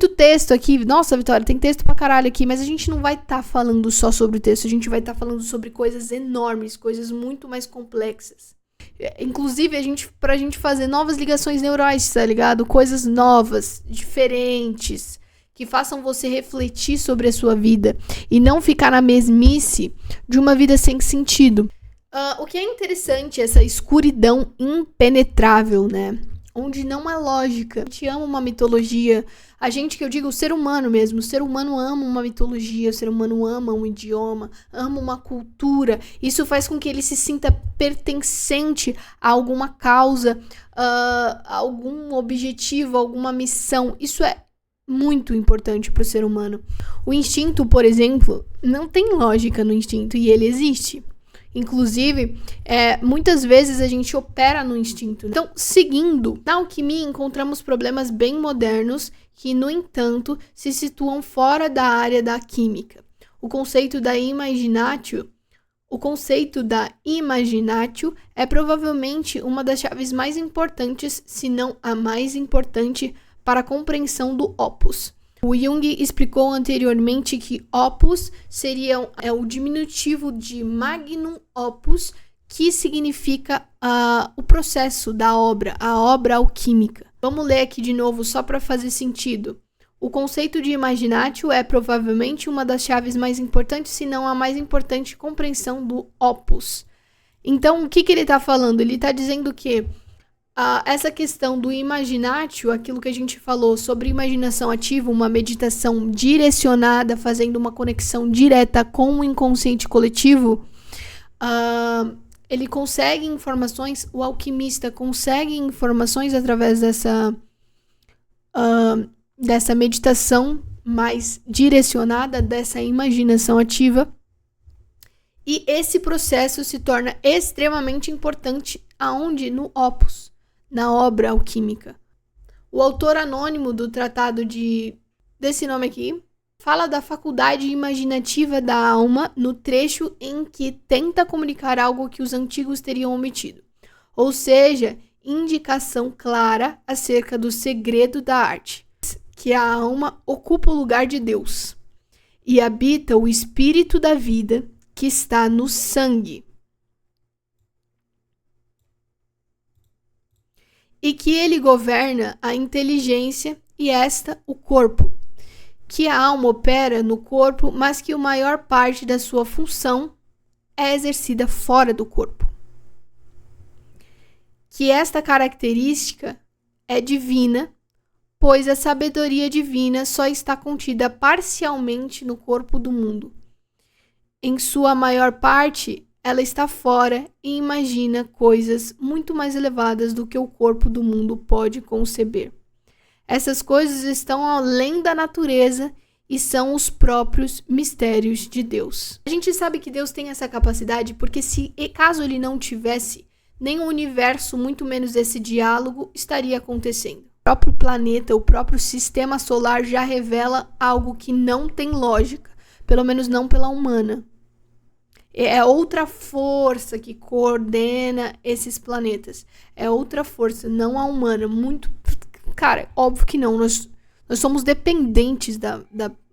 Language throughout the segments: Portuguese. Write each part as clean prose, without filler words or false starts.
muito texto aqui. Nossa, Vitória, tem texto pra caralho aqui, mas a gente não vai estar falando só sobre o texto, a gente vai estar falando sobre coisas enormes, coisas muito mais complexas. Inclusive, pra gente fazer novas ligações neurais, tá ligado? Coisas novas, diferentes, que façam você refletir sobre a sua vida e não ficar na mesmice de uma vida sem sentido. O que é interessante, essa escuridão impenetrável, né? Onde não há lógica. A gente ama uma mitologia. A gente, que eu digo, o ser humano mesmo. O ser humano ama uma mitologia. O ser humano ama um idioma. Ama uma cultura. Isso faz com que ele se sinta pertencente a alguma causa, a algum objetivo, alguma missão. Isso é muito importante para o ser humano. O instinto, por exemplo, não tem lógica no instinto. E ele existe. Inclusive, muitas vezes a gente opera no instinto. Então, seguindo, na alquimia encontramos problemas bem modernos que, no entanto, se situam fora da área da química. O conceito da imaginatio é provavelmente uma das chaves mais importantes, se não a mais importante, para a compreensão do opus. O Jung explicou anteriormente que opus seria o diminutivo de magnum opus, que significa o processo da obra, a obra alquímica. Vamos ler aqui de novo só para fazer sentido. O conceito de imaginatio é provavelmente uma das chaves mais importantes, se não a mais importante compreensão do opus. Então, o que ele está falando? Ele está dizendo que essa questão do imaginatio, aquilo que a gente falou sobre imaginação ativa, uma meditação direcionada, fazendo uma conexão direta com o inconsciente coletivo, ele consegue informações, o alquimista consegue informações através dessa meditação mais direcionada, dessa imaginação ativa, e esse processo se torna extremamente importante aonde? No opus, na obra alquímica. O autor anônimo do tratado desse nome aqui fala da faculdade imaginativa da alma no trecho em que tenta comunicar algo que os antigos teriam omitido. Ou seja, indicação clara acerca do segredo da arte, que a alma ocupa o lugar de Deus e habita o espírito da vida que está no sangue. E que ele governa a inteligência e o corpo. Que a alma opera no corpo, mas que a maior parte da sua função é exercida fora do corpo. Que esta característica é divina, pois a sabedoria divina só está contida parcialmente no corpo do mundo. Em sua maior parte, ela está fora e imagina coisas muito mais elevadas do que o corpo do mundo pode conceber. Essas coisas estão além da natureza e são os próprios mistérios de Deus. A gente sabe que Deus tem essa capacidade porque caso ele não tivesse, nem o universo, muito menos esse diálogo, estaria acontecendo. O próprio planeta, o próprio sistema solar já revela algo que não tem lógica, pelo menos não pela humana. É outra força que coordena esses planetas. É outra força, não a humana. Cara, óbvio que não. Nós somos dependentes da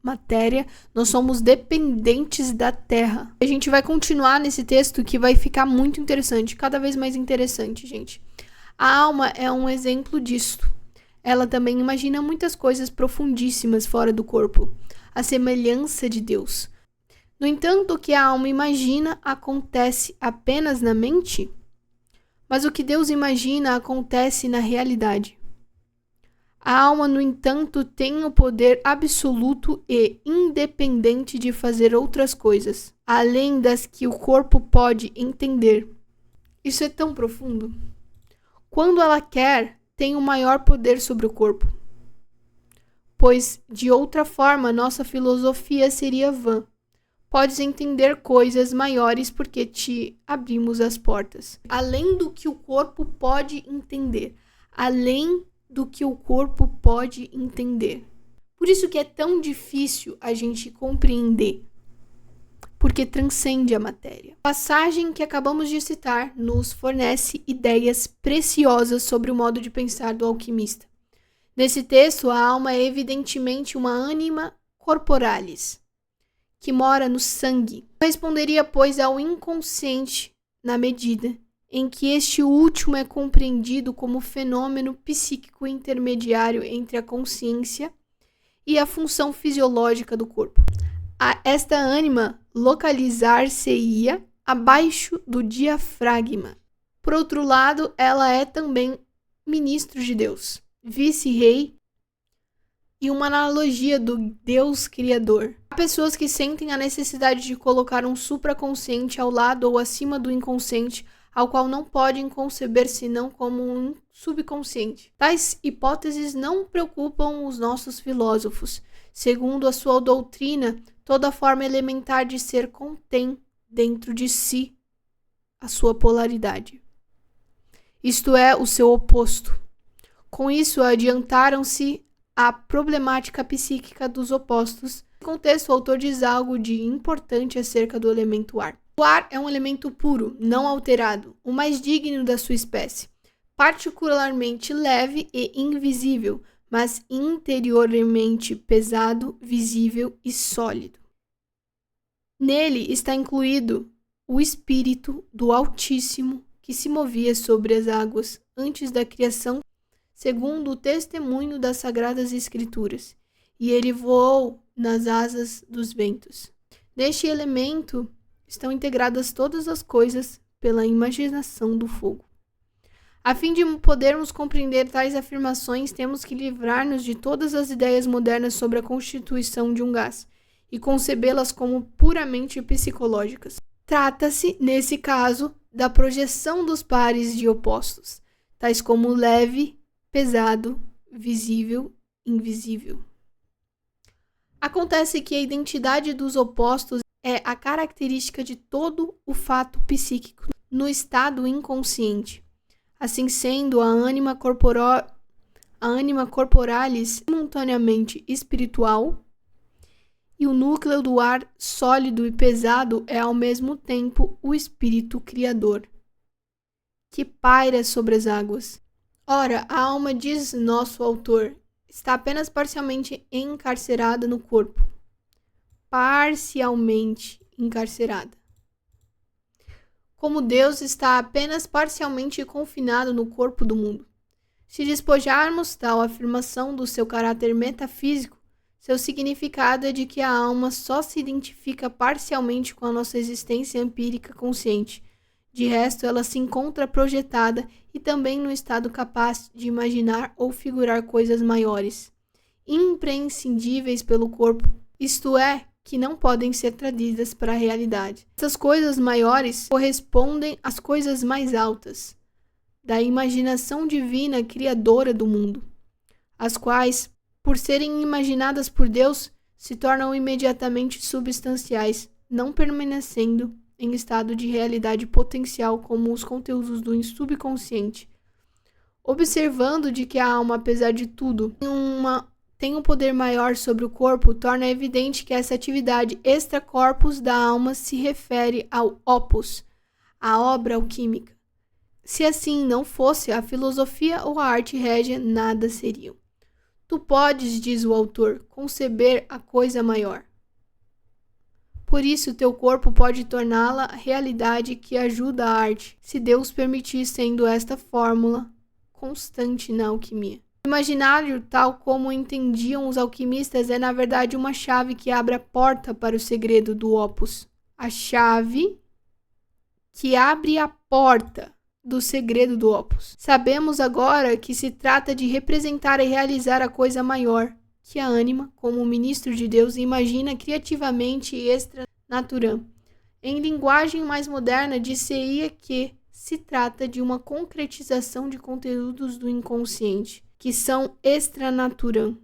matéria. Nós somos dependentes da Terra. A gente vai continuar nesse texto que vai ficar muito interessante. Cada vez mais interessante, gente. A alma é um exemplo disso. Ela também imagina muitas coisas profundíssimas fora do corpo. A semelhança de Deus. No entanto, o que a alma imagina acontece apenas na mente, mas o que Deus imagina acontece na realidade. A alma, no entanto, tem o poder absoluto e independente de fazer outras coisas, além das que o corpo pode entender. Isso é tão profundo. Quando ela quer, tem o maior poder sobre o corpo. Pois, de outra forma, nossa filosofia seria vã. Podes entender coisas maiores porque te abrimos as portas. Além do que o corpo pode entender. Além do que o corpo pode entender. Por isso que é tão difícil a gente compreender. Porque transcende a matéria. A passagem que acabamos de citar nos fornece ideias preciosas sobre o modo de pensar do alquimista. Nesse texto, a alma é evidentemente uma anima corporalis, que mora no sangue. Corresponderia, pois, ao inconsciente, na medida em que este último é compreendido como fenômeno psíquico intermediário entre a consciência e a função fisiológica do corpo. Esta ânima localizar-se-ia abaixo do diafragma. Por outro lado, ela é também ministro de Deus, vice-rei e uma analogia do Deus Criador. Há pessoas que sentem a necessidade de colocar um supraconsciente ao lado ou acima do inconsciente, ao qual não podem conceber senão como um subconsciente. Tais hipóteses não preocupam os nossos filósofos. Segundo a sua doutrina, toda forma elementar de ser contém dentro de si a sua polaridade, isto é, o seu oposto. Com isso, adiantaram-se a problemática psíquica dos opostos. Nesse contexto, o autor diz algo de importante acerca do elemento ar. O ar é um elemento puro, não alterado, o mais digno da sua espécie, particularmente leve e invisível, mas interiormente pesado, visível e sólido. Nele está incluído o Espírito do Altíssimo, que se movia sobre as águas antes da criação, segundo o testemunho das Sagradas Escrituras, e ele voou nas asas dos ventos. Neste elemento estão integradas todas as coisas pela imaginação do fogo. A fim de podermos compreender tais afirmações, temos que livrar-nos de todas as ideias modernas sobre a constituição de um gás e concebê-las como puramente psicológicas. Trata-se, nesse caso, da projeção dos pares de opostos, tais como leve, pesado, visível, invisível. Acontece que a identidade dos opostos é a característica de todo o fato psíquico no estado inconsciente. Assim sendo, a ânima corporalis simultaneamente espiritual e o núcleo do ar sólido e pesado é ao mesmo tempo o espírito criador, que paira sobre as águas. Ora, a alma, diz nosso autor, está apenas parcialmente encarcerada no corpo. Parcialmente encarcerada. Como Deus está apenas parcialmente confinado no corpo do mundo. Se despojarmos tal afirmação do seu caráter metafísico, seu significado é de que a alma só se identifica parcialmente com a nossa existência empírica consciente. De resto, ela se encontra projetada e também no estado capaz de imaginar ou figurar coisas maiores, imprescindíveis pelo corpo, isto é, que não podem ser trazidas para a realidade. Essas coisas maiores correspondem às coisas mais altas, da imaginação divina criadora do mundo, as quais, por serem imaginadas por Deus, se tornam imediatamente substanciais, não permanecendo em estado de realidade potencial como os conteúdos do subconsciente. Observando de que a alma, apesar de tudo, tem um poder maior sobre o corpo, torna evidente que essa atividade extra-corpus da alma se refere ao opus, a obra alquímica. Se assim não fosse, a filosofia ou a arte régia nada seriam. Tu podes, diz o autor, conceber a coisa maior. Por isso, teu corpo pode torná-la realidade que ajuda a arte, se Deus permitir, sendo esta fórmula constante na alquimia. O imaginário, tal como entendiam os alquimistas, é na verdade uma chave que abre a porta para o segredo do opus. A chave que abre a porta do segredo do opus. Sabemos agora que se trata de representar e realizar a coisa maior, que a ânima, como ministro de Deus, imagina criativamente e extra-naturam. Em linguagem mais moderna, dir-se-ia que se trata de uma concretização de conteúdos do inconsciente, que são extra-naturam,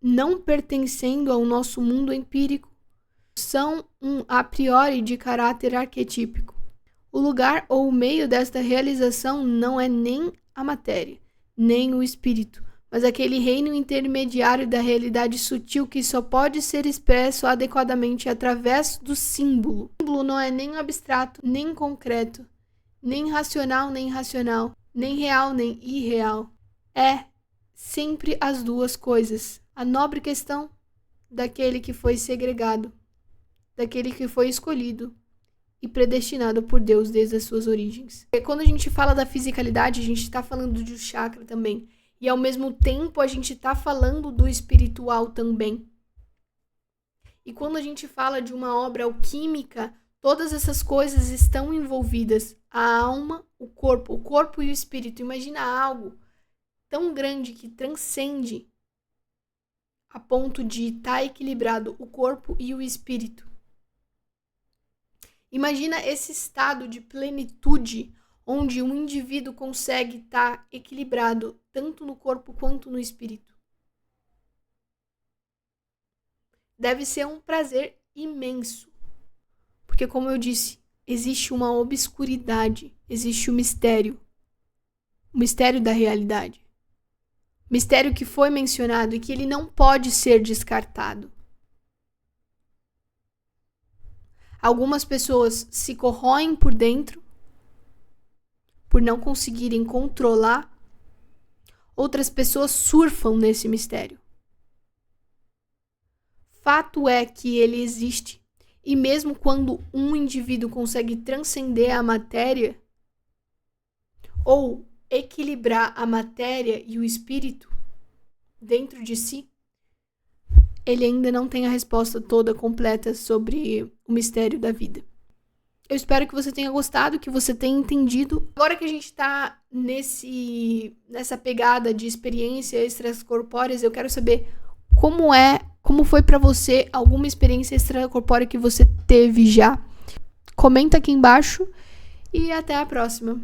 não pertencendo ao nosso mundo empírico, são a priori de caráter arquetípico. O lugar ou o meio desta realização não é nem a matéria, nem o espírito, mas aquele reino intermediário da realidade sutil que só pode ser expresso adequadamente através do símbolo. O símbolo não é nem abstrato, nem concreto, nem racional, nem irracional, nem real, nem irreal. É sempre as duas coisas. A nobre questão daquele que foi segregado, daquele que foi escolhido e predestinado por Deus desde as suas origens. E quando a gente fala da fisicalidade, a gente está falando do chakra também. E ao mesmo tempo a gente está falando do espiritual também. E quando a gente fala de uma obra alquímica, todas essas coisas estão envolvidas. A alma, o corpo e o espírito. Imagina algo tão grande que transcende a ponto de estar equilibrado o corpo e o espírito. Imagina esse estado de plenitude onde um indivíduo consegue estar equilibrado tanto no corpo quanto no espírito. Deve ser um prazer imenso, porque, como eu disse, existe uma obscuridade, existe o mistério da realidade. Mistério que foi mencionado e que ele não pode ser descartado. Algumas pessoas se corroem por dentro por não conseguirem controlar. Outras pessoas surfam nesse mistério. Fato é que ele existe. E mesmo quando um indivíduo consegue transcender a matéria ou equilibrar a matéria e o espírito dentro de si, ele ainda não tem a resposta toda completa sobre o mistério da vida. Eu espero que você tenha gostado, que você tenha entendido. Agora que a gente está nessa pegada de experiência extracorpóreas, eu quero saber como foi para você alguma experiência extracorpórea que você teve já. Comenta aqui embaixo e até a próxima.